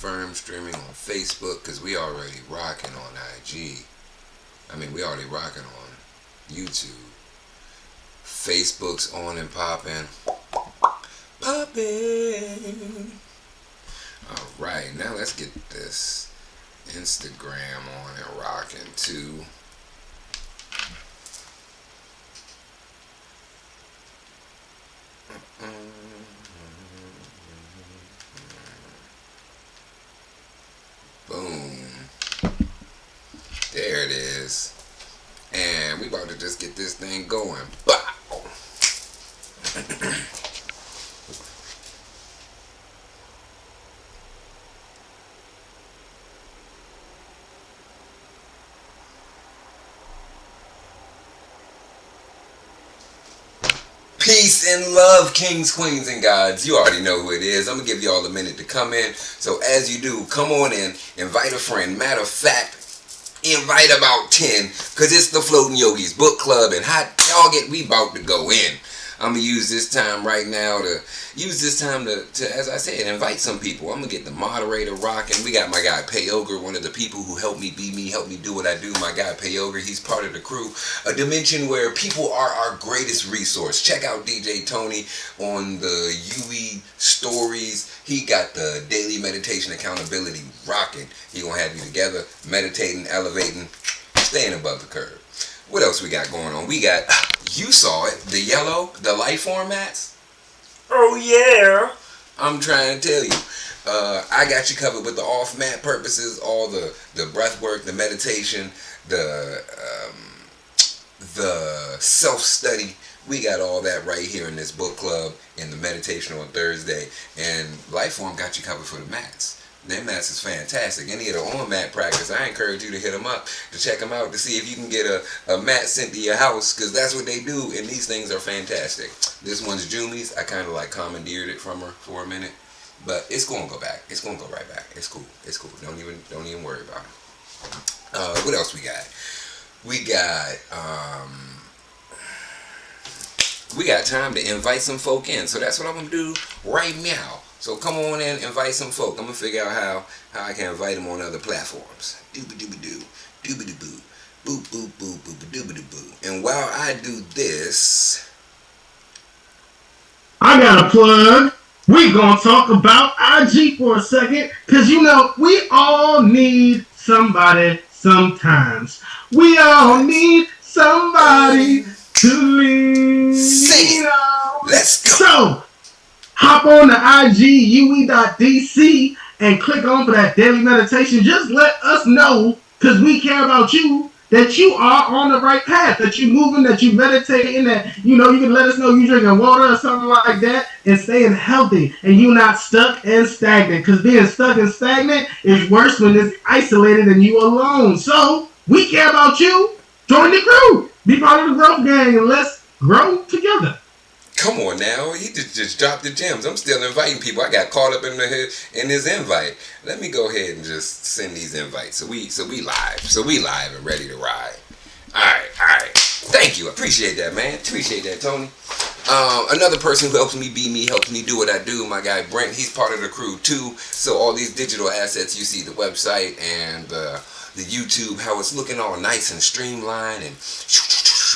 confirm streaming on Facebook because we already rocking on IG. I mean, we already rocking on YouTube. Facebook's on and popping. Popping. Alright, now let's get this Instagram on and rocking too. Boom. There it is. And we about to just get this thing going. Bow. Peace and love, kings, queens, and gods. You already know who it is. I'm going to give you all a minute to come in. So as you do, come on in, invite a friend. Matter of fact, invite about 10, because it's the Floating Yogis Book Club, and hot dog it, we about to go in. I'm going to use this time right now to, as I said, invite some people. I'm going to get the moderator rocking. We got my guy Payoga, one of the people who helped me be me, helped me do what I do. My guy Payoga, he's part of the crew. A dimension where people are our greatest resource. Check out DJ Tony on the UE stories. He got the daily meditation accountability rocking. He going to have you together, meditating, elevating, staying above the curve. What else we got going on? We got, you saw it, the yellow, the life formats. Oh yeah. I'm trying to tell you. I got you covered with the off-mat purposes, all the breath work, the meditation, the self-study. We got all that right here in this book club in the meditation on Thursday. And Lifeform got you covered for the mats. Them mats is fantastic. Any of the on-mat practice, I encourage you to hit them up, to check them out, to see if you can get a mat sent to your house, because that's what they do, and these things are fantastic. This one's Jumi's. I kind of like commandeered it from her for a minute, but it's going to go back. It's going to go right back. It's cool. It's cool. Don't even worry about it. What else we got? We got time to invite some folk in, so that's what I'm going to do right now. So come on in, invite some folk. I'm going to figure out how I can invite them on other platforms. Doobie-doobie-doo, doobie-doo-boo, boop, boop, boop, boop-a-doobie-doo-boo. And while I do this, I got a plug. We going to talk about IG for a second, because you know, we all need somebody sometimes. We all need somebody to lean on. Let's go. So, hop on the IG, ue.dc, and click on for that daily meditation. Just let us know, because we care about you, that you are on the right path, that you're moving, that you're meditating, that, you know, you can let us know you're drinking water or something like that, and staying healthy, and you're not stuck and stagnant, because being stuck and stagnant is worse when it's isolated and you alone. So, we care about you. Join the crew. Be part of the growth gang, and let's grow together. Come on now, he just dropped the gems. I'm still inviting people. I got caught up in his invite. Let me go ahead and just send these invites. So we live. So we live and ready to ride. All right. Thank you. I appreciate that, man. Appreciate that, Tony. Another person who helps me be me, helps me do what I do, my guy Brent. He's part of the crew too. So all these digital assets, you see the website and the YouTube, how it's looking all nice and streamlined, and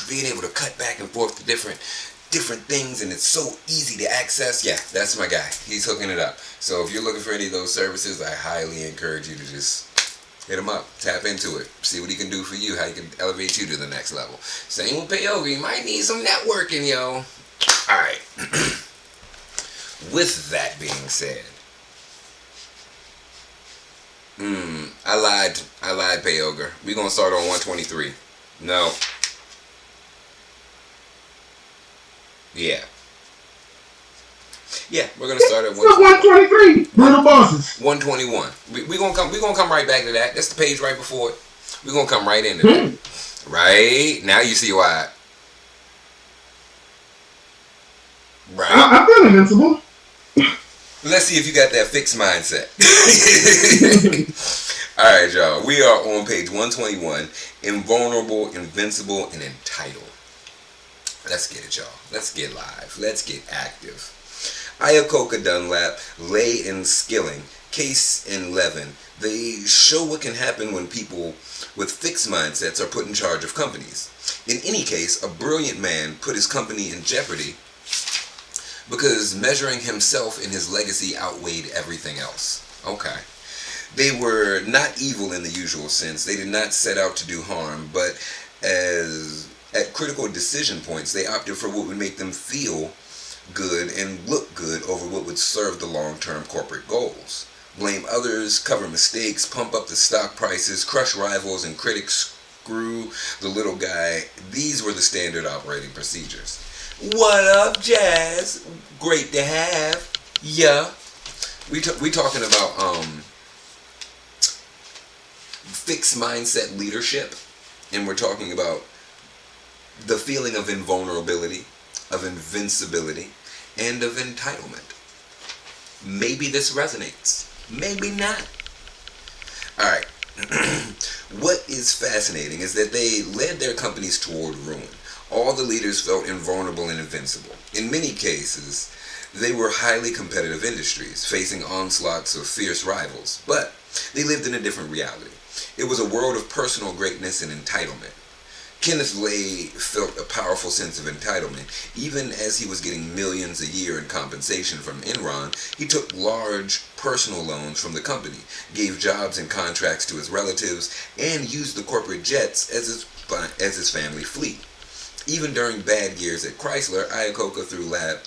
being able to cut back and forth to different things, and it's so easy to access. Yeah, that's my guy. He's hooking it up. So if you're looking for any of those services, I highly encourage you to just hit him up, tap into it, see what he can do for you, how he can elevate you to the next level. Same with Payoga. You might need some networking, yo. Alright. With that being said, I lied, Payoga. We're gonna start on 123. No. Yeah, we're gonna start at 123. Brutal bosses. 121. We're gonna come right back to that. That's the page right before it. We're gonna come right into that. Right now, you see why. Right. I feel invincible. Let's see if you got that fixed mindset. Alright, y'all. We are on page 121. Invulnerable, invincible, and entitled. Let's get it, y'all. Let's get live. Let's get active. Iacocca Dunlap lay in skilling Case in Levin, they show what can happen when people with fixed mindsets are put in charge of companies. In any case, a brilliant man put his company in jeopardy because measuring himself and his legacy outweighed everything else. Okay. They were not evil in the usual sense. They did not set out to do harm, but as at critical decision points, they opted for what would make them feel good and look good over what would serve the long-term corporate goals. Blame others, cover mistakes, pump up the stock prices, crush rivals and critics, screw the little guy. These were the standard operating procedures. What up, Jazz? Great to have. Yeah. We talking about fixed mindset leadership, and we're talking about the feeling of invulnerability, of invincibility, and of entitlement. Maybe this resonates. Maybe not. Alright. What is fascinating is that they led their companies toward ruin. All the leaders felt invulnerable and invincible. In many cases, they were highly competitive industries, facing onslaughts of fierce rivals, but they lived in a different reality. It was a world of personal greatness and entitlement. Kenneth Lay felt a powerful sense of entitlement. Even as he was getting millions a year in compensation from Enron, he took large personal loans from the company, gave jobs and contracts to his relatives, and used the corporate jets as his family fleet. Even during bad years at Chrysler, Iacocca threw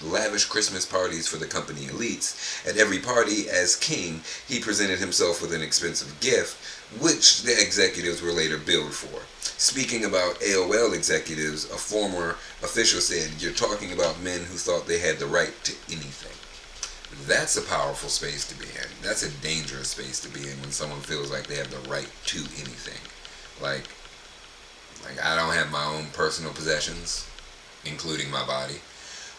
lavish Christmas parties for the company elites. At every party, as king, he presented himself with an expensive gift, which the executives were later billed for. Speaking about AOL executives, a former official said, "You're talking about men who thought they had the right to anything." That's a powerful space to be in. That's a dangerous space to be in when someone feels like they have the right to anything. Like I don't have my own personal possessions, including my body.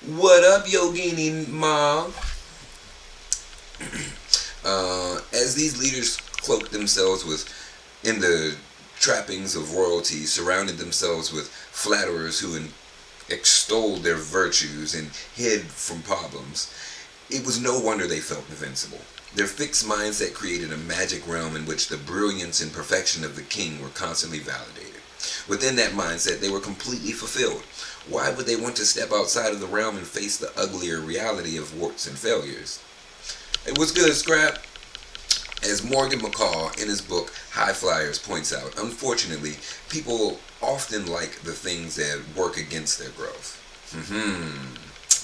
What up, Yogini Mom? As these leaders cloaked themselves in the trappings of royalty, surrounded themselves with flatterers who extolled their virtues and hid from problems, it was no wonder they felt invincible. Their fixed mindset created a magic realm in which the brilliance and perfection of the king were constantly validated. Within that mindset, they were completely fulfilled. Why would they want to step outside of the realm and face the uglier reality of warts and failures? Hey, what's good, Scrap? As Morgan McCall in his book High Flyers points out, unfortunately, people often like the things that work against their growth.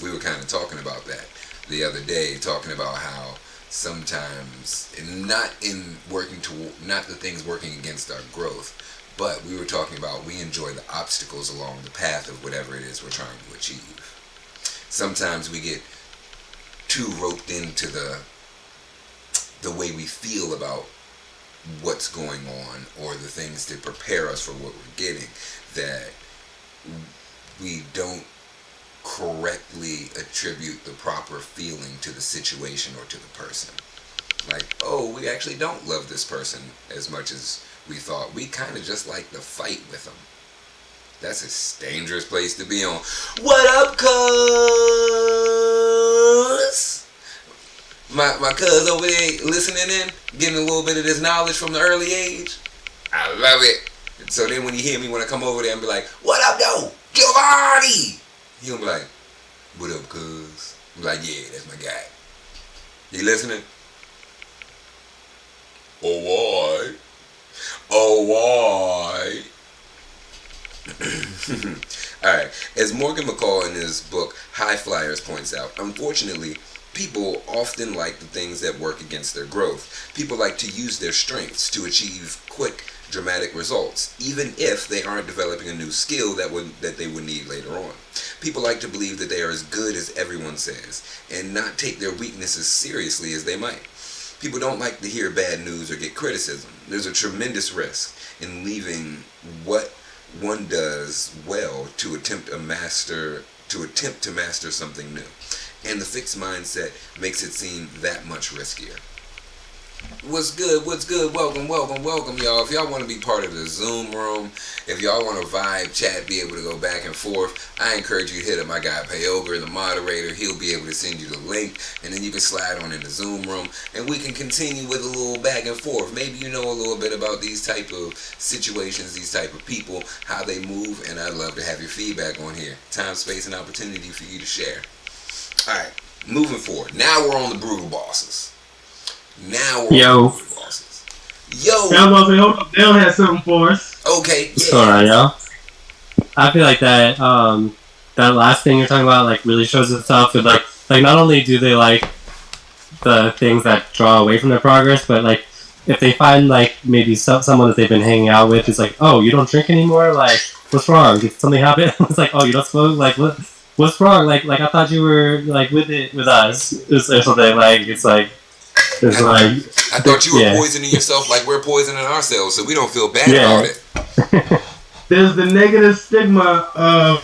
We were kind of talking about that the other day, talking about how sometimes, not the things working against our growth, but we were talking about we enjoy the obstacles along the path of whatever it is we're trying to achieve. Sometimes we get too roped into the way we feel about what's going on or the things that prepare us for what we're getting, that we don't correctly attribute the proper feeling to the situation or to the person. Like, oh, we actually don't love this person as much as we thought. We kind of just like to fight with them. That's a dangerous place to be on. What up, cuz? My cuz over there listening in, getting a little bit of this knowledge from the early age. I love it. So then when you hear me when I come over there and be like, what up, though? Giovanni! He'll be like, what up, cuz? I'm like, yeah, that's my guy. You listening? Oh, why? Oh, why? Alright, as Morgan McCall in his book High Flyers points out, unfortunately, people often like the things that work against their growth. People like to use their strengths to achieve quick, dramatic results, even if they aren't developing a new skill that they would need later on. People like to believe that they are as good as everyone says, and not take their weaknesses seriously as they might. People don't like to hear bad news or get criticism. There's a tremendous risk in leaving what one does well to attempt to master something new. And the fixed mindset makes it seem that much riskier. What's good? What's good? Welcome, welcome, welcome, y'all. If y'all want to be part of the Zoom room, if y'all want to vibe, chat, be able to go back and forth, I encourage you to hit up my guy Payoga, the moderator. He'll be able to send you the link, and then you can slide on in the Zoom room, and we can continue with a little back and forth. Maybe you know a little bit about these type of situations, these type of people, how they move, and I'd love to have your feedback on here. Time, space, and opportunity for you to share. All right, moving forward. Now we're on the brutal bosses. Now we're on the brutal bosses. Yo. I was about to say, hold up, Dale has something for us. Okay. Yeah. What's going on, y'all? I feel like that that last thing you're talking about like really shows itself with like not only do they like the things that draw away from their progress, but like if they find like maybe someone that they've been hanging out with is like, oh, you don't drink anymore, like what's wrong? Did something happen? It's like, oh, you don't smoke, like what's wrong? Like I thought you were like with us or something. Like it's like I thought you were poisoning yourself like we're poisoning ourselves, so we don't feel bad about it. There's the negative stigma of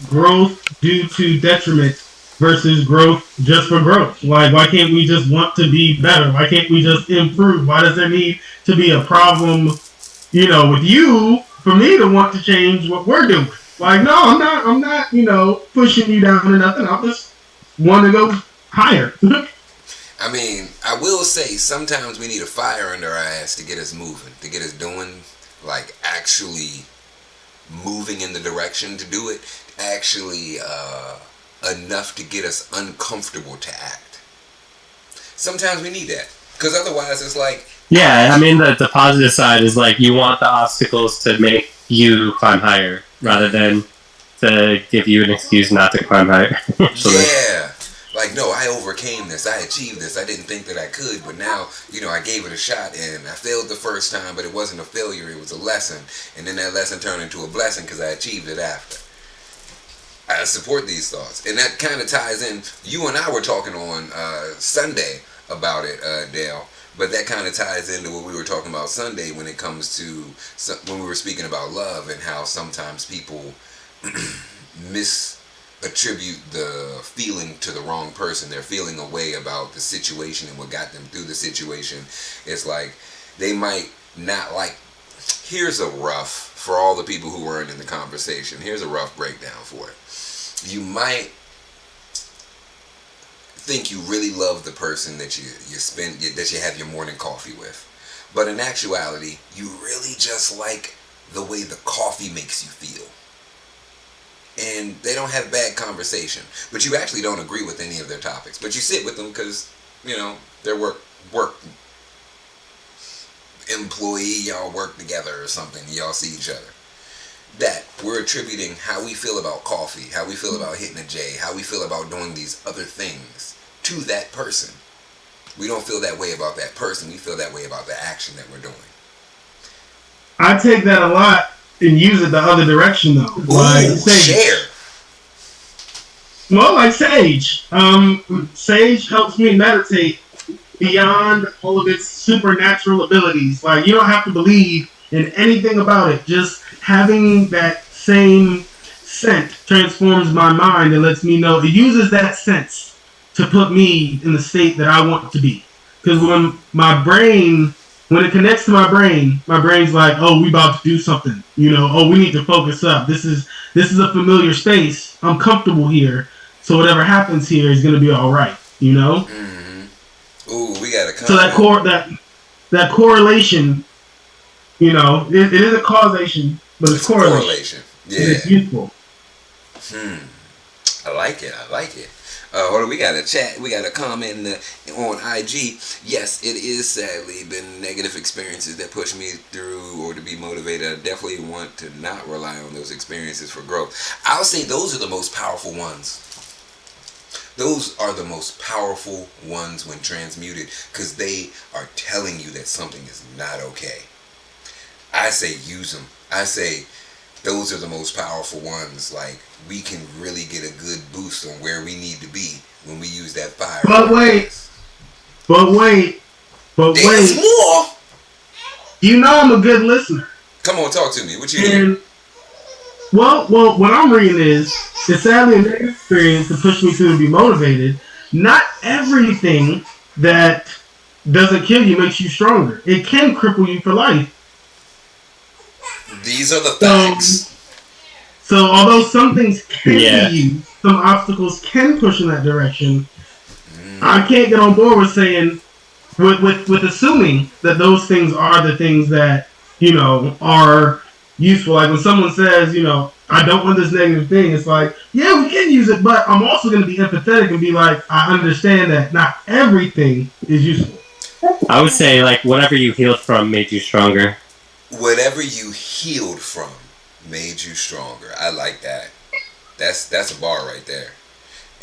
growth due to detriment versus growth just for growth. Like, why can't we just want to be better? Why can't we just improve? Why does there need to be a problem, with you for me to want to change what we're doing? Like, no, I'm not, pushing you down or nothing. I just want to go higher. I mean, I will say sometimes we need a fire under our ass to get us moving, to get us doing, like actually moving in the direction to do it, actually enough to get us uncomfortable to act. Sometimes we need that, because otherwise it's like... Yeah, I mean, the positive side is like you want the obstacles to make you climb higher rather than to give you an excuse not to climb higher. Yeah. Like, no, I overcame this. I achieved this. I didn't think that I could, but now, I gave it a shot, and I failed the first time, but it wasn't a failure. It was a lesson, and then that lesson turned into a blessing because I achieved it after. I support these thoughts, and that kind of ties in. You and I were talking on Sunday about it, Dale, but that kind of ties into what we were talking about Sunday when it comes to when we were speaking about love and how sometimes people attribute the feeling to the wrong person. They're feeling a way about the situation and what got them through the situation. It's like they might not like... Here's a rough, for all the people who weren't in the conversation, here's a rough breakdown for it. You might think you really love the person that you have your morning coffee with, but in actuality you really just like the way the coffee makes you feel. And they don't have bad conversation, but you actually don't agree with any of their topics. But you sit with them because, they're work employee, y'all work together or something, y'all see each other. That we're attributing how we feel about coffee, how we feel about hitting a J, how we feel about doing these other things to that person. We don't feel that way about that person, we feel that way about the action that we're doing. I take that a lot and use it the other direction though. Like share. Well, like Sage. Sage helps me meditate beyond all of its supernatural abilities. Like, you don't have to believe in anything about it. Just having that same scent transforms my mind and lets me know. It uses that sense to put me in the state that I want to be. Because when it connects to my brain's like, oh, we about to do something. Oh, we need to focus up. This is a familiar space. I'm comfortable here. So whatever happens here is going to be all right. Mm-hmm. Ooh, we got to come. So that correlation, it is a causation, but it's correlation. Yeah. It's useful. I like it. Hold on, we got a chat. We got a comment on IG. Yes, it is sadly been negative experiences that push me through or to be motivated. I definitely want to not rely on those experiences for growth. I'll say those are the most powerful ones. Those are the most powerful ones when transmuted because they are telling you that something is not okay. I say use them. I say those are the most powerful ones. Like, we can really get a good boost on where we need to be when we use that fire. But wait. There's more. I'm a good listener. Come on, talk to me. What you doing? Well, what I'm reading is, it's sadly a negative experience to push me to be motivated. Not everything that doesn't kill you, makes you stronger. It can cripple you for life. These are the So, facts. so although some things can be Yeah. used, some obstacles can push in that direction. I Mm. can't get on board with saying with assuming that those things are the things that are useful. Like when someone says, I don't want this negative thing, it's like, yeah, we can use it, but I'm also going to be empathetic and be like, I understand that not everything is useful. I would say like whatever you healed from made you stronger. Whatever you healed from made you stronger. I like that. That's a bar right there.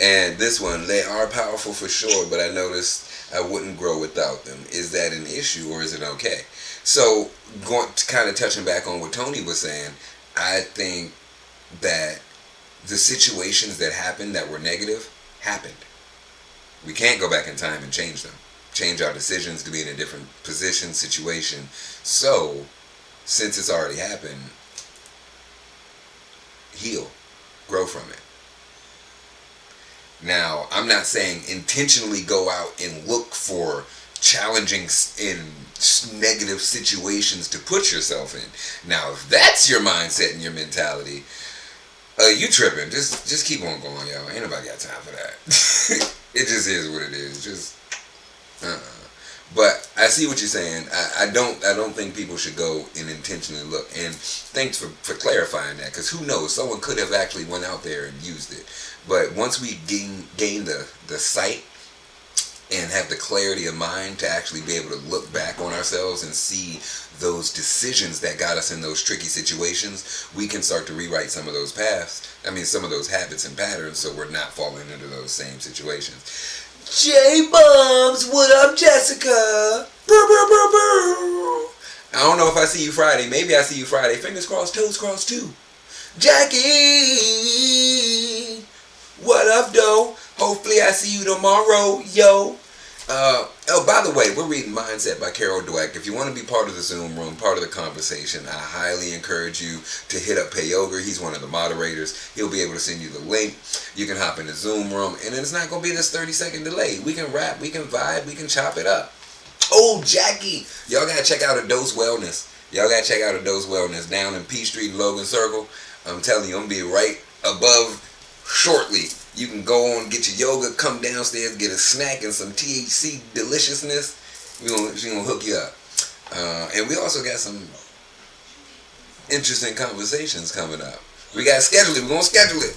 And this one, they are powerful for sure, but I noticed I wouldn't grow without them. Is that an issue or is it okay? So, going to kind of touching back on what Tony was saying, I think that the situations that happened that were negative happened. We can't go back in time and change them. Change our decisions to be in a different position, situation. So, since it's already happened, heal, grow from it. Now, I'm not saying intentionally go out and look for challenging in negative situations to put yourself in. Now, if that's your mindset and your mentality, you tripping. Just keep on going, yo. Ain't nobody got time for that. It just is what it is. Just, But I see what you're saying. I don't think people should go and intentionally look. And thanks for clarifying that, because who knows? Someone could have actually went out there and used it. But once we gain the sight and have the clarity of mind to actually be able to look back on ourselves and see those decisions that got us in those tricky situations, we can start to rewrite some of those paths. I mean, some of those habits and patterns, so we're not falling into those same situations. J Bubs, what up, Jessica? Brr, brr, brr, brr. I don't know if I see you Friday. Maybe I see you Friday. Fingers crossed, toes crossed too. Jackie, what up, though? Hopefully I see you tomorrow, yo. By the way, we're reading Mindset by Carol Dweck. If you want to be part of the Zoom room, part of the conversation, I highly encourage you to hit up Payoga. He's one of the moderators. He'll be able to send you the link. You can hop in the Zoom room, and it's not going to be this 30-second delay. We can rap, we can vibe, we can chop it up. Oh, Jackie, y'all got to check out A Dose Wellness. Y'all got to check out A Dose Wellness down in P Street, Logan Circle. I'm telling you, I'm going to be right above shortly. You can go on, get your yoga, come downstairs, get a snack and some THC deliciousness. She's going to hook you up. And we also got some interesting conversations coming up. We got to schedule it. We're going to schedule it.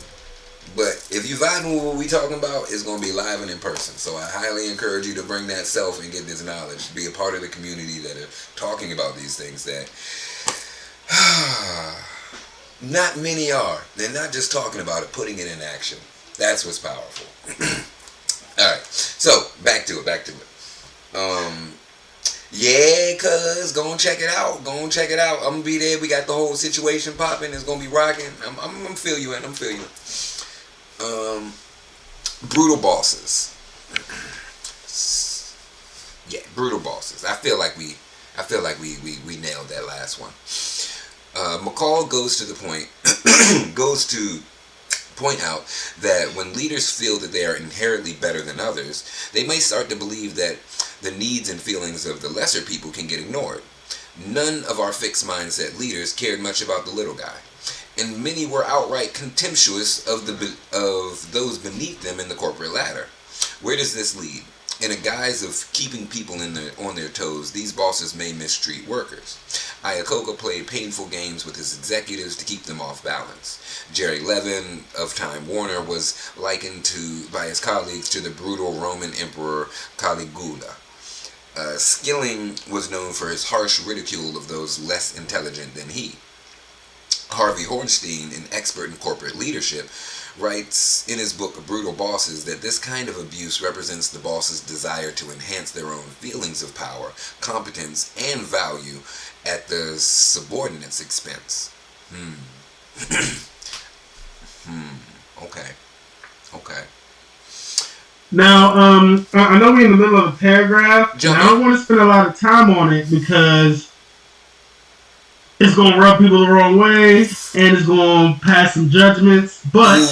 But if you vibing with what we talking about, it's going to be live and in person. So I highly encourage you to bring that self and get this knowledge. Be a part of the community that are talking about these things that not many are. They're not just talking about it, putting it in action. That's what's powerful. Alright, so back to it. Yeah, cuz, go and check it out. I'm gonna be there. We got the whole situation popping. It's gonna be rocking. I'm gonna fill you in. Brutal bosses. Yeah, brutal bosses. I feel like we nailed that last one. McCall goes to point out that when leaders feel that they are inherently better than others, they may start to believe that the needs and feelings of the lesser people can get ignored. None of our fixed mindset leaders cared much about the little guy, and many were outright contemptuous of those beneath them in the corporate ladder. Where does this lead? In a guise of keeping people on their toes, these bosses may mistreat workers. Iacocca played painful games with his executives to keep them off balance. Jerry Levin of Time Warner was likened by his colleagues to the brutal Roman Emperor Caligula. Skilling was known for his harsh ridicule of those less intelligent than he. Harvey Hornstein, an expert in corporate leadership, writes in his book Brutal Bosses that this kind of abuse represents the boss's desire to enhance their own feelings of power, competence, and value at the subordinate's expense. Okay. Now, I know we're in the middle of a paragraph, and I don't want to spend a lot of time on it because it's going to rub people the wrong way, and it's going to pass some judgments, but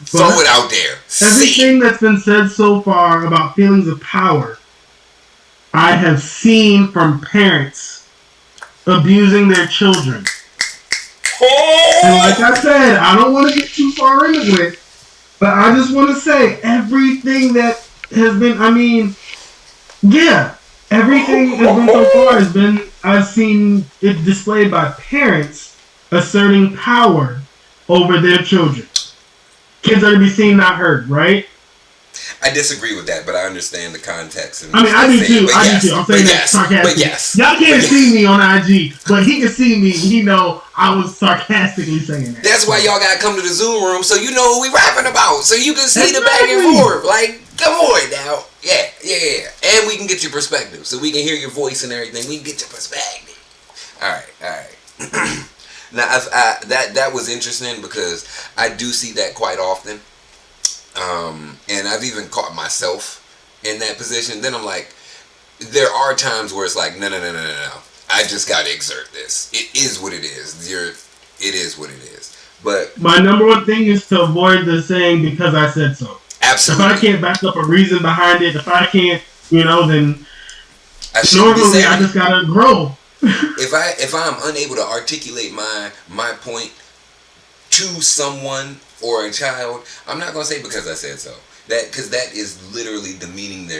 throw it out there. Everything that's been said so far about feelings of power I have seen from parents abusing their children. And like I said, I don't want to get too far into it, but I just want to say everything that has been, I mean, yeah, everything has been so far has been, I've seen it displayed by parents asserting power over their children. Kids are to be seen, not heard, right? I disagree with that, but I understand the context. And I mean, I do too. But I yes, do too. I'm saying that sarcastically. But yes. Y'all can't see me on IG, but he can see me. He know I was sarcastically saying that. That's why y'all gotta come to the Zoom room so you know what we rapping about, so you can see the back and forth. Like, come on now, yeah, and we can get your perspective, so we can hear your voice and everything. We can get your perspective. All right. Now, that was interesting because I do see that quite often. And I've even caught myself in that position. Then I'm like, there are times where it's like, no. I just got to exert this. It is what it is. It is what it is. But my number one thing is to avoid the saying because I said so. Absolutely. If I can't back up a reason behind it, if I can't, then normally I just gotta grow. if I'm unable to articulate my point to someone or a child, I'm not gonna say because I said so. Because that is literally demeaning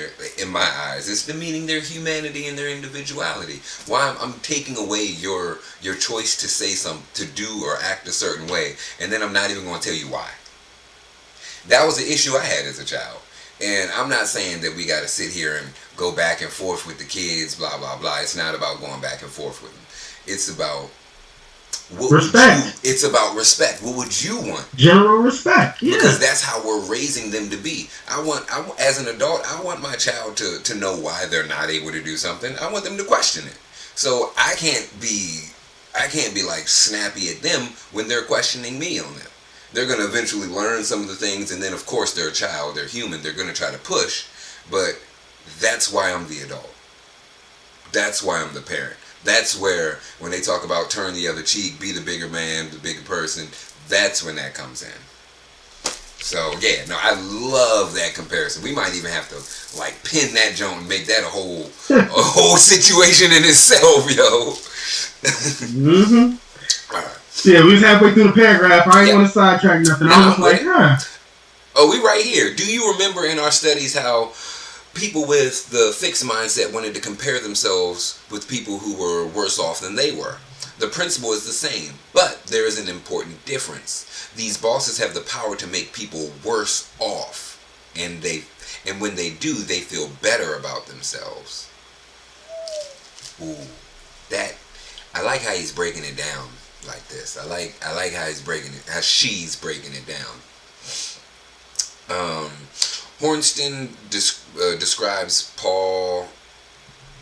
in my eyes, it's demeaning their humanity and their individuality. Why I'm taking away your choice to say something, to do or act a certain way, and then I'm not even gonna tell you why. That was the issue I had as a child. And I'm not saying that we got to sit here and go back and forth with the kids, blah, blah, blah. It's not about going back and forth with them. It's about respect. It's about respect. What would you want? General respect. Yeah. Because that's how we're raising them to be. As an adult, I want my child to know why they're not able to do something. I want them to question it. So I can't be like snappy at them when they're questioning me on it. They're going to eventually learn some of the things, and then of course they're a child, they're human, they're going to try to push, but that's why I'm the adult. That's why I'm the parent. That's where, when they talk about turn the other cheek, be the bigger man, the bigger person, that's when that comes in. So yeah, no, I love that comparison. We might even have to like pin that joint and make that a whole situation in itself, yo. Mm-hmm. All right. Yeah, we was halfway through the paragraph. I ain't want to sidetrack nothing. I was like, Oh, we right here. Do you remember in our studies how people with the fixed mindset wanted to compare themselves with people who were worse off than they were? The principle is the same, but there is an important difference. These bosses have the power to make people worse off, and when they do, they feel better about themselves. Ooh, I like how he's breaking it down like this. I like how she's breaking it down. Hornston describes Paul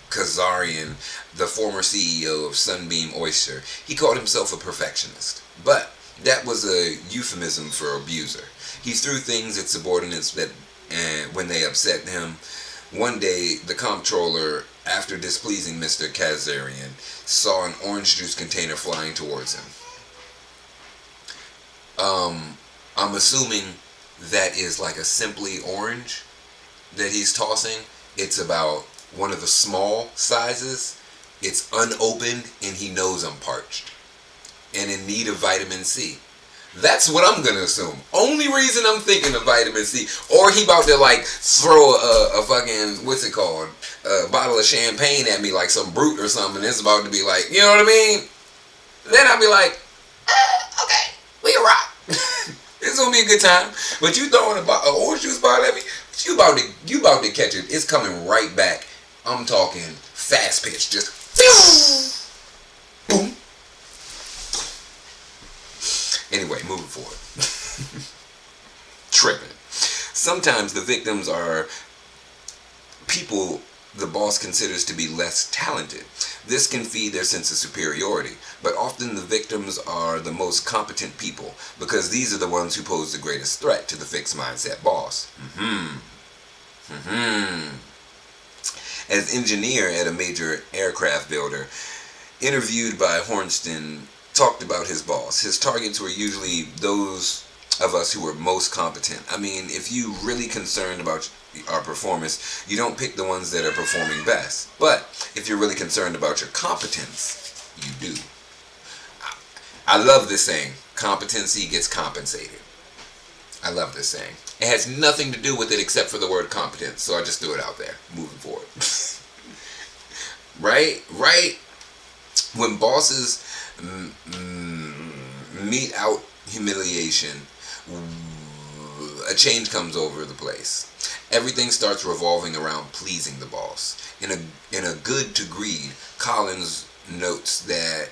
Kazarian, the former CEO of Sunbeam Oyster. He called himself a perfectionist, but that was a euphemism for abuser. He threw things at subordinates when they upset him. One day, the comptroller, after displeasing Mr. Kazarian, saw an orange juice container flying towards him. I'm assuming that is like a Simply Orange that he's tossing. It's about one of the small sizes. It's unopened, and he knows I'm parched and in need of vitamin C. That's what I'm gonna assume. Only reason I'm thinking of vitamin C, or he about to like throw a fucking, what's it called, a bottle of champagne at me like some brute or something. It's about to be like, you know what I mean? Then I'll be like, okay, we can rock. It's gonna be a good time. But you throwing an orange juice bottle at me, you about to catch it. It's coming right back. I'm talking fast pitch, just boom. Anyway, moving forward. Tripping. Sometimes the victims are people the boss considers to be less talented. This can feed their sense of superiority, but often the victims are the most competent people because these are the ones who pose the greatest threat to the fixed mindset boss. As engineer at a major aircraft builder, interviewed by Hornston, talked about his boss. His targets were usually those of us who are most competent. I mean, if you really concerned about our performance, you don't pick the ones that are performing best. But if you're really concerned about your competence, you do. I love this saying, competency gets compensated. I love this saying. It has nothing to do with it except for the word competence, so I just threw it out there, moving forward. Right? When bosses mete out humiliation, a change comes over the place. Everything starts revolving around pleasing the boss. In a Good to Greed, Collins notes that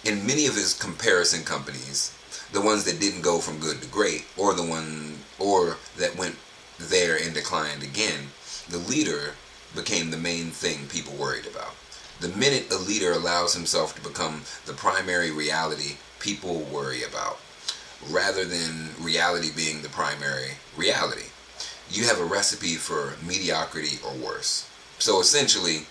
in many of his comparison companies, the ones that didn't go from good to great, or that went there and declined again, the leader became the main thing people worried about. The minute a leader allows himself to become the primary reality people worry about, rather than reality being the primary reality, you have a recipe for mediocrity or worse. So essentially,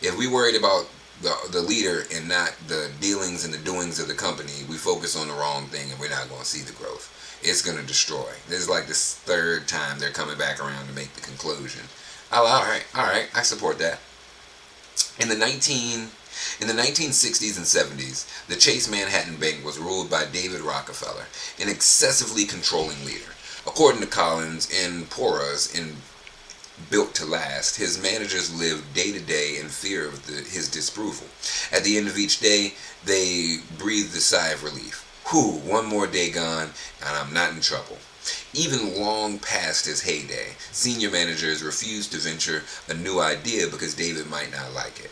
if we worried about the leader and not the dealings and the doings of the company, we focus on the wrong thing and we're not going to see the growth. It's going to destroy. This is like this third time they're coming back around to make the conclusion. All right, I support that. In the 1960s and 70s, the Chase Manhattan Bank was ruled by David Rockefeller, an excessively controlling leader. According to Collins and Porras in Built to Last, his managers lived day to day in fear of his disapproval. At the end of each day, they breathed a sigh of relief. Whew, one more day gone, and I'm not in trouble. Even long past his heyday, senior managers refused to venture a new idea because David might not like it.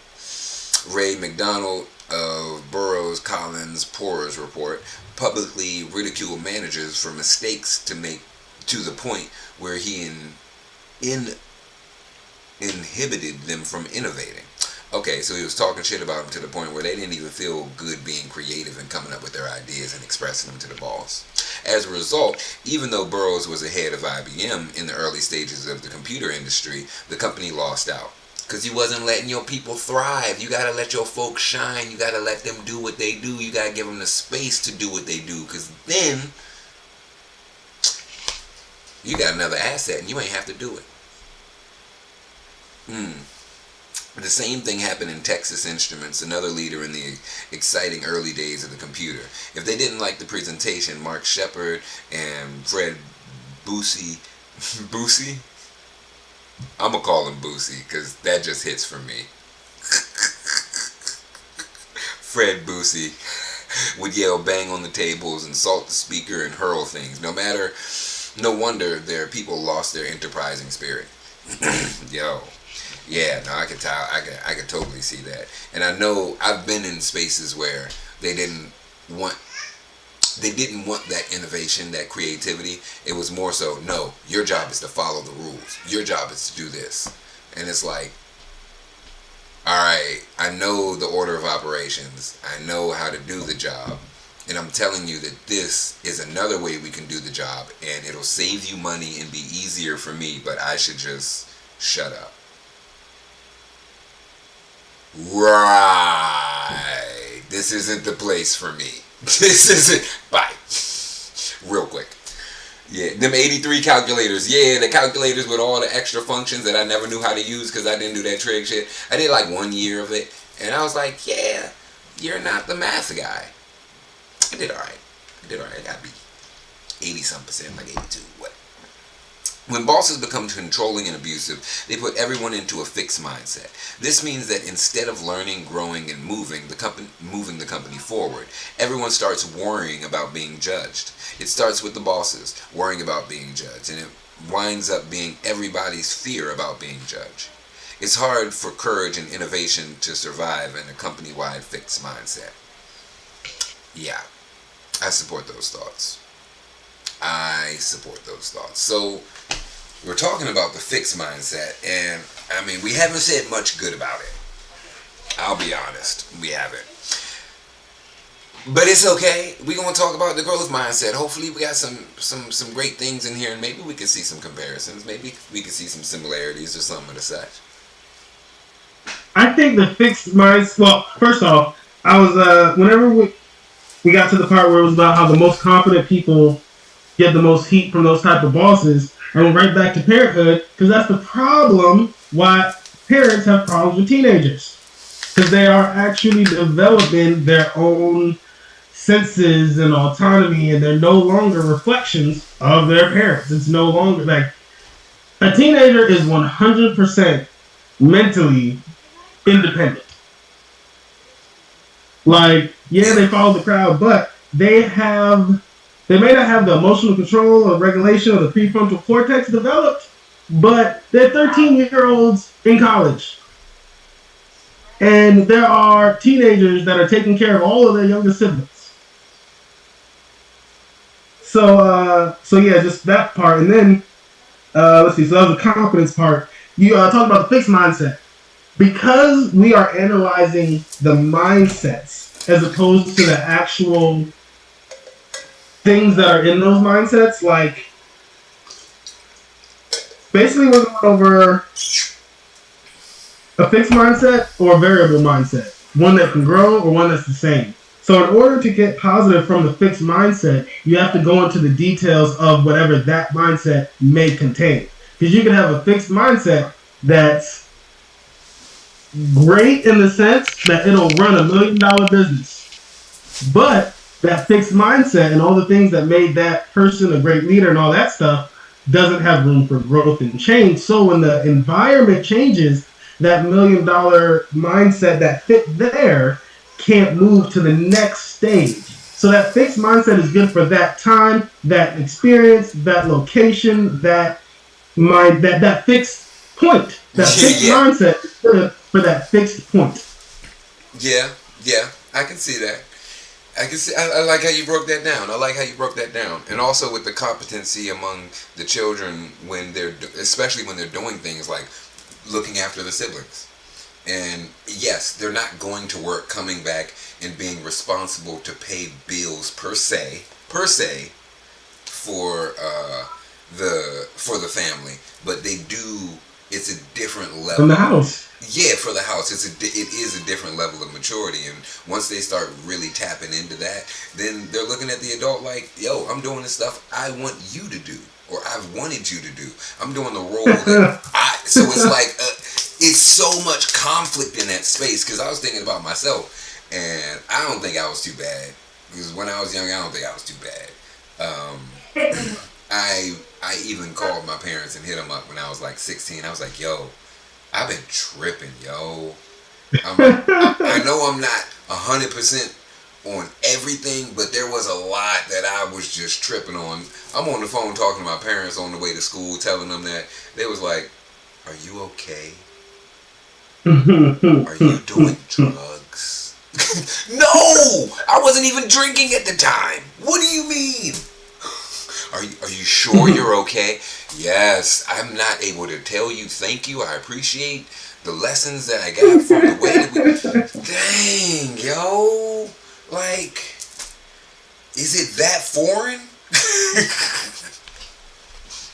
Ray McDonald of Burroughs Collins Porras report publicly ridiculed managers for mistakes to make to the point where he inhibited them from innovating. Okay, so he was talking shit about them to the point where they didn't even feel good being creative and coming up with their ideas and expressing them to the boss. As a result, even though Burroughs was ahead of IBM in the early stages of the computer industry, the company lost out. Because he wasn't letting your people thrive. You got to let your folks shine. You got to let them do what they do. You got to give them the space to do what they do. Because then, you got another asset and you ain't have to do it. The same thing happened in Texas Instruments, another leader in the exciting early days of the computer. If they didn't like the presentation, Mark Shepard and Fred Boosie, I'm going to call him Boosie because that just hits for me. Fred Boosie would yell bang on the tables, insult the speaker, and hurl things. No wonder their people lost their enterprising spirit. Yo. Yeah, no, I could tell. I could totally see that. And I know I've been in spaces where they didn't want that innovation, that creativity. It was more so, no, your job is to follow the rules. Your job is to do this. And it's like, all right, I know the order of operations. I know how to do the job. And I'm telling you that this is another way we can do the job. And it'll save you money and be easier for me. But I should just shut up. Right. This isn't the place for me. This isn't. Bye. Real quick. Yeah, them 83 calculators. Yeah, the calculators with all the extra functions that I never knew how to use because I didn't do that trig shit. I did like 1 year of it. And I was like, yeah, you're not the math guy. I did alright. I got to be 80-some%, like 82. What? When bosses become controlling and abusive, they put everyone into a fixed mindset. This means that instead of learning, growing, and moving the company forward, everyone starts worrying about being judged. It starts with the bosses worrying about being judged, and it winds up being everybody's fear about being judged. It's hard for courage and innovation to survive in a company-wide fixed mindset. Yeah, I support those thoughts. So, we're talking about the fixed mindset, and I mean, we haven't said much good about it. I'll be honest, we haven't. But it's okay. We're going to talk about the growth mindset. Hopefully we got some great things in here, and maybe we can see some comparisons. Maybe we can see some similarities or something of the such. I think the fixed mindset, well, first off, I was, whenever we got to the part where it was about how the most confident people get the most heat from those type of bosses. And went right back to parenthood because that's the problem. Why parents have problems with teenagers because they are actually developing their own senses and autonomy, and they're no longer reflections of their parents. It's no longer like a teenager is 100% mentally independent. Like, yeah, they follow the crowd, but they may not have the emotional control or regulation of the prefrontal cortex developed, but they're 13-year-olds in college. And there are teenagers that are taking care of all of their younger siblings. So yeah, just that part. And then, let's see, so that was the confidence part. You talked about the fixed mindset. Because we are analyzing the mindsets as opposed to the actual things that are in those mindsets, like basically we're going over a fixed mindset or a variable mindset, one that can grow or one that's the same. So in order to get positive from the fixed mindset, you have to go into the details of whatever that mindset may contain. Because you can have a fixed mindset that's great in the sense that it'll run $1 million business. But that fixed mindset and all the things that made that person a great leader and all that stuff doesn't have room for growth and change. So when the environment changes, that $1 million mindset that fit there can't move to the next stage. So that fixed mindset is good for that time, that experience, that location, that fixed point. That fixed mindset is good for that fixed point. Yeah, I can see that. I like how you broke that down. And also with the competency among the children especially when they're doing things like looking after the siblings. And yes, they're not going to work, coming back and being responsible to pay bills per se for the family, but they do. It's a different level from the house. Yeah, for the house, it is a different level of maturity, and once they start really tapping into that, then they're looking at the adult like, yo, I'm doing the stuff I want you to do, or I've wanted you to do. I'm doing the role that so it's like it's so much conflict in that space, because I was thinking about myself, and I don't think I was too bad, because when I was young, I don't think I was too bad. I even called my parents and hit them up when I was like 16. I was like, yo, I've been tripping, yo. I know I'm not 100% on everything, but there was a lot that I was just tripping on. I'm on the phone talking to my parents on the way to school, telling them that. They was like, are you okay? Are you doing drugs? No! I wasn't even drinking at the time. What do you mean? Are you sure you're okay? Yes, I'm not able to tell you thank you. I appreciate the lessons that I got from the way that we... Dang, yo. Like, is it that foreign?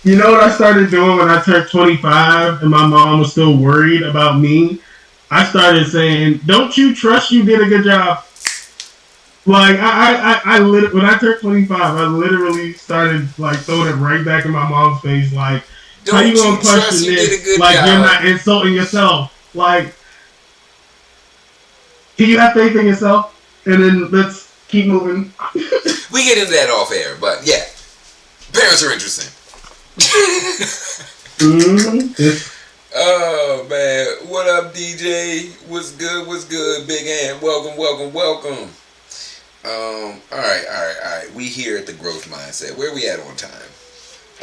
You know what I started doing when I turned 25 and my mom was still worried about me? I started saying, don't you trust you did a good job? Like, when I turned 25, I literally started, like, throwing it right back in my mom's face. Like, how you gonna question this? Like, you're not insulting yourself. Like, can you have faith in yourself? And then let's keep moving. We get into that off air, but yeah. Parents are interesting. Oh, man. What up, DJ? What's good? Big Ant. Welcome. Alright. We here at the Growth Mindset. Where we at on time?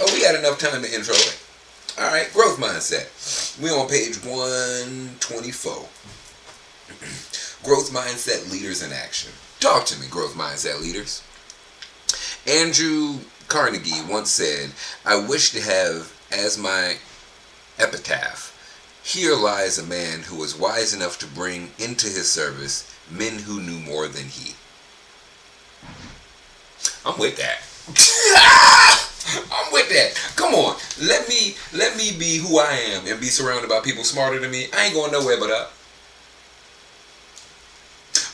Oh, we had enough time to intro it. Alright, Growth Mindset. We on page 124. Growth Mindset Leaders in Action. Talk to me, Growth Mindset Leaders. Andrew Carnegie once said, I wish to have as my epitaph, here lies a man who was wise enough to bring into his service men who knew more than he. I'm with that. I'm with that. Come on. Let me be who I am and be surrounded by people smarter than me. I ain't going nowhere but up.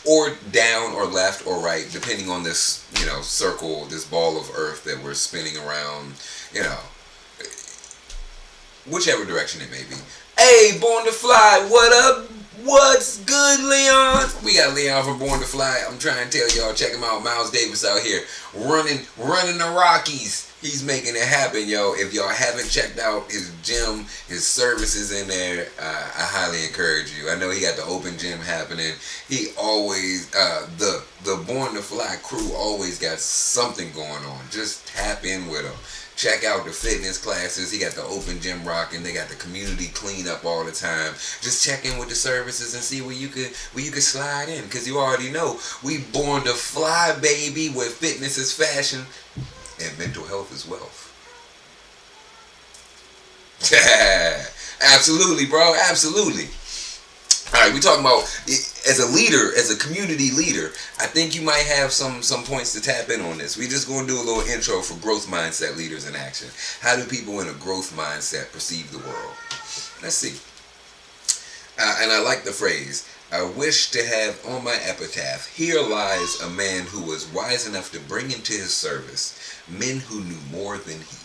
or down or left or right, depending on this, circle, this ball of earth that we're spinning around, you know, whichever direction it may be. Hey, Born to Fly, what up? What's good, Leon? We got Leon from Born to Fly. I'm trying to tell y'all, check him out. Miles Davis out here running the Rockies. He's making it happen, yo. If y'all haven't checked out his gym, his services in there, I highly encourage you. I know he got the open gym happening. He always, the Born to Fly crew always got something going on. Just tap in with them. Check out the fitness classes. He got the open gym rocking. They got the community cleanup all the time. Just check in with the services and see where you could slide in. Cause you already know we born to fly, baby. Where fitness is fashion and mental health is wealth. Absolutely, bro. Absolutely. All right, we talking about as a leader, as a community leader. I think you might have some points to tap in on this. We're just going to do a little intro for growth mindset leaders in action. How do people in a growth mindset perceive the world? Let's see. And I like the phrase, I wish to have on my epitaph, here lies a man who was wise enough to bring into his service men who knew more than he.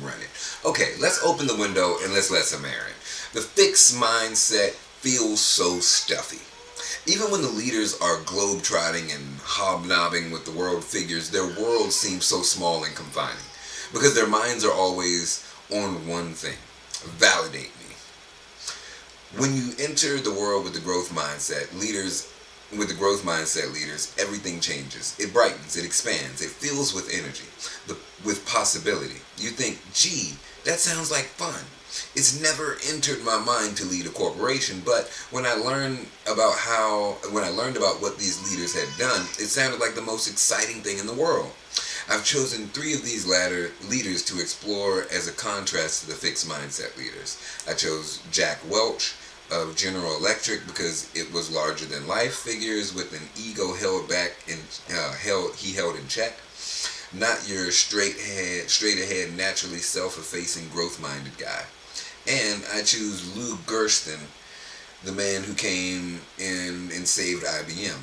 Run it. Okay, let's open the window and let's let some air in. The fixed mindset feels so stuffy. Even when the leaders are globetrotting and hobnobbing with the world figures, their world seems so small and confining because their minds are always on one thing: validate me. When you enter the world with the growth mindset leaders, everything changes. It brightens, it expands, it fills with energy, with possibility. You think, gee, that sounds like fun. It's never entered my mind to lead a corporation, but when I learned about what these leaders had done, it sounded like the most exciting thing in the world. I've chosen 3 of these latter leaders to explore as a contrast to the fixed mindset leaders. I chose Jack Welch of General Electric because it was larger than life figures with an ego held in check. Not your straight ahead, naturally self-effacing, growth-minded guy. And I choose Lou Gersten, the man who came in and saved IBM,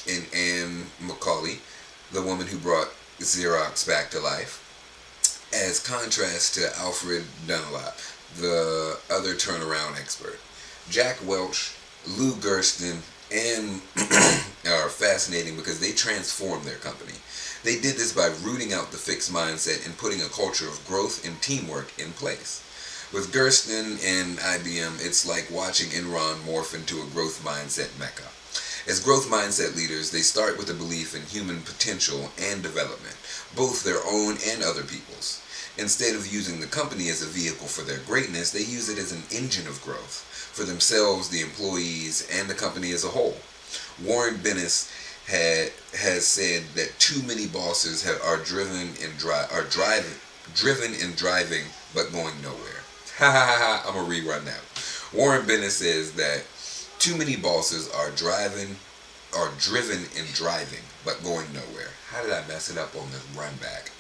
and Anne Macaulay, the woman who brought Xerox back to life, as contrast to Alfred Dunlop, the other turnaround expert. Jack Welch, Lou Gersten, and are fascinating because they transformed their company. They did this by rooting out the fixed mindset and putting a culture of growth and teamwork in place. With Gersten and IBM, it's like watching Enron morph into a growth mindset mecca. As growth mindset leaders, they start with a belief in human potential and development, both their own and other people's. Instead of using the company as a vehicle for their greatness, they use it as an engine of growth for themselves, the employees, and the company as a whole. Warren Bennis has said that too many bosses are driven and driving, but going nowhere. Ha ha ha! I'm gonna rerun that. Warren Bennis says that too many bosses are driven and driving, but going nowhere. How did I mess it up on this run back?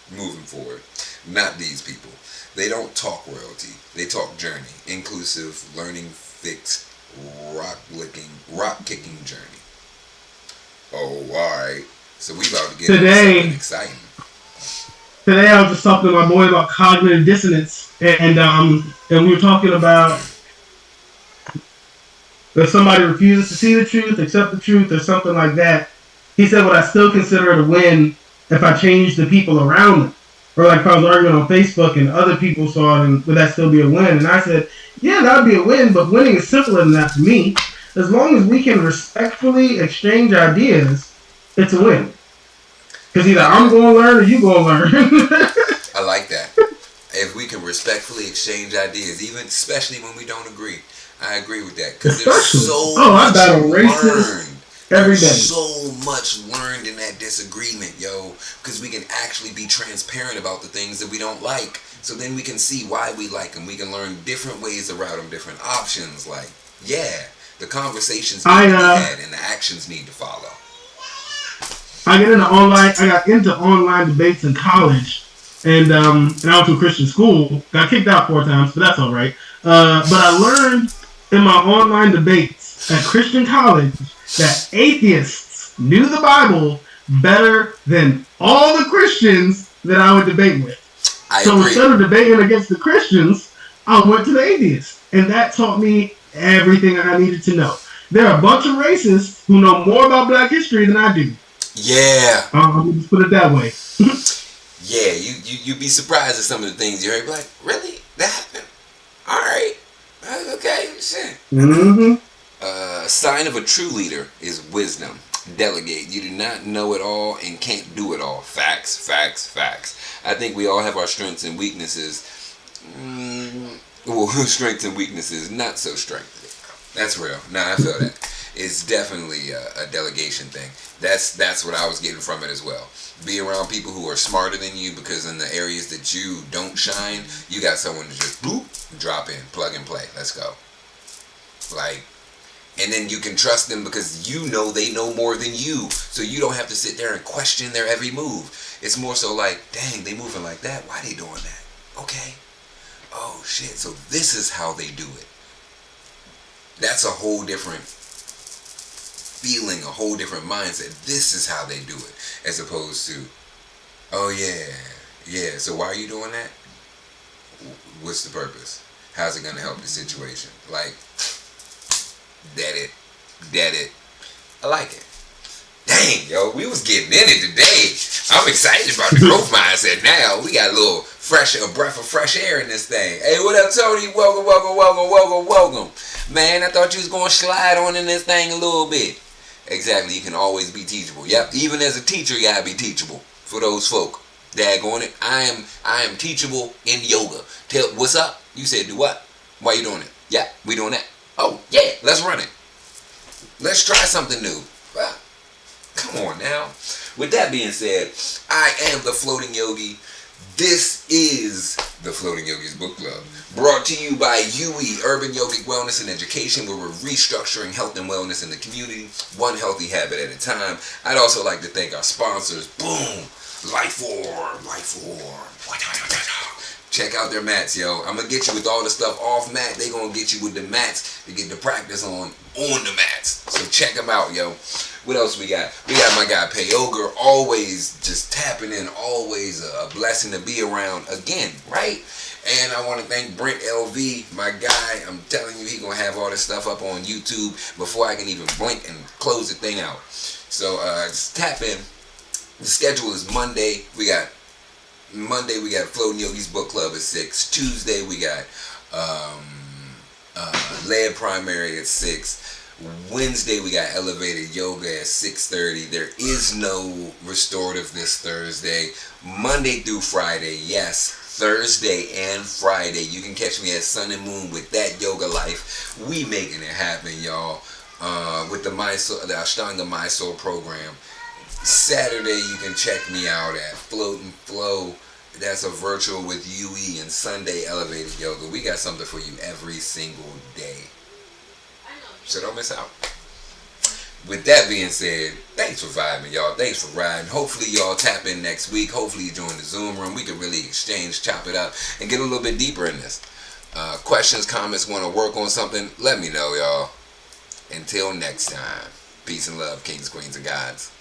Moving forward, not these people. They don't talk royalty. They talk journey, inclusive, learning, fixed, rock kicking journey. Oh, alright. So we about to get into something exciting. Today I was just talking to my boy about cognitive dissonance, and we were talking about if somebody refuses to see the truth, accept the truth, or something like that. He said, would I still consider it a win if I changed the people around them? Or like if I was arguing on Facebook and other people saw it, and would that still be a win? And I said, yeah, that would be a win, but winning is simpler than that to me. As long as we can respectfully exchange ideas, it's a win. Because either I'm going to learn or you going to learn. I like that. If we can respectfully exchange ideas, especially when we don't agree. I agree with that. Because there's so much learned. Every day. So much learned in that disagreement, yo. Because we can actually be transparent about the things that we don't like. So then we can see why we like them. We can learn different ways around them, different options. Like, yeah, the conversations need to be had and the actions need to follow. I got into online debates in college, and I went to a Christian school. Got kicked out 4 times, but that's all right. But I learned in my online debates at Christian college that atheists knew the Bible better than all the Christians that I would debate with. I So agree. instead of debating against the Christians, I went to the atheists. And that taught me everything I needed to know. There are a bunch of racists who know more about black history than I do. Yeah. Let me just put it that way. Yeah, you'd be surprised at some of the things you heard. Like, really? That happened? All right. Okay, shit. Mm-hmm. A sign of a true leader is wisdom. Delegate. You do not know it all and can't do it all. Facts, facts, facts. I think we all have our strengths and weaknesses. Well, strengths and weaknesses, not so strength. That's real. Nah, I feel that. It's definitely a delegation thing. That's what I was getting from it as well. Be around people who are smarter than you, because in the areas that you don't shine, you got someone to just boop, drop in, plug and play. Let's go. Like, and then you can trust them because you know they know more than you. So you don't have to sit there and question their every move. It's more so like, dang, they moving like that. Why they doing that? Okay. Oh, shit. So this is how they do it. That's a whole different feeling, a whole different mindset. This is how they do it. As opposed to, oh, yeah. So why are you doing that? What's the purpose? How's it going to help the situation? Like, that it. I like it. Dang, yo, we was getting in it today. I'm excited about the growth mindset now. We got a breath of fresh air in this thing. Hey, what up, Tony? Welcome. Man, I thought you was going to slide on in this thing a little bit. Exactly, you can always be teachable. Yep, even as a teacher, you gotta be teachable. For those folk. Daggone it. I am teachable in yoga. What's up? You said do what? Why you doing it? Yeah, we doing that. Oh, yeah, let's run it. Let's try something new. Well, come on now. With that being said, I am the Floating Yogi. This is the Floating Yogis Book Club, brought to you by UE, Urban Yogic Wellness and Education, where we're restructuring health and wellness in the community, one healthy habit at a time. I'd also like to thank our sponsors, boom, Lifeform. Check out their mats, yo. I'm going to get you with all the stuff off mat. They going to get you with the mats to get the practice on the mats. So check them out, yo. What else we got? We got my guy Payoga, always just tapping in, always a blessing to be around again, right? And I want to thank Brent LV, my guy. I'm telling you, he going to have all this stuff up on YouTube before I can even blink and close the thing out. So just tap in. The schedule is Monday. We got Floating Yogis Book Club at 6. Tuesday we got lead primary at 6. Wednesday we got elevated yoga at 6:30. There is no restorative this Thursday. Monday through Friday, yes. Thursday and Friday, you can catch me at Sun and Moon with That Yoga Life. We making it happen, y'all. With the Ashtanga Mysore program. Saturday, you can check me out at Float and Flow. That's a virtual with UE, and Sunday Elevated Yoga. We got something for you every single day. So don't miss out. With that being said, thanks for vibing, y'all. Thanks for riding. Hopefully y'all tap in next week. Hopefully you join the Zoom room. We can really exchange, chop it up, and get a little bit deeper in this. Questions, comments, want to work on something? Let me know, y'all. Until next time. Peace and love, kings, queens, and gods.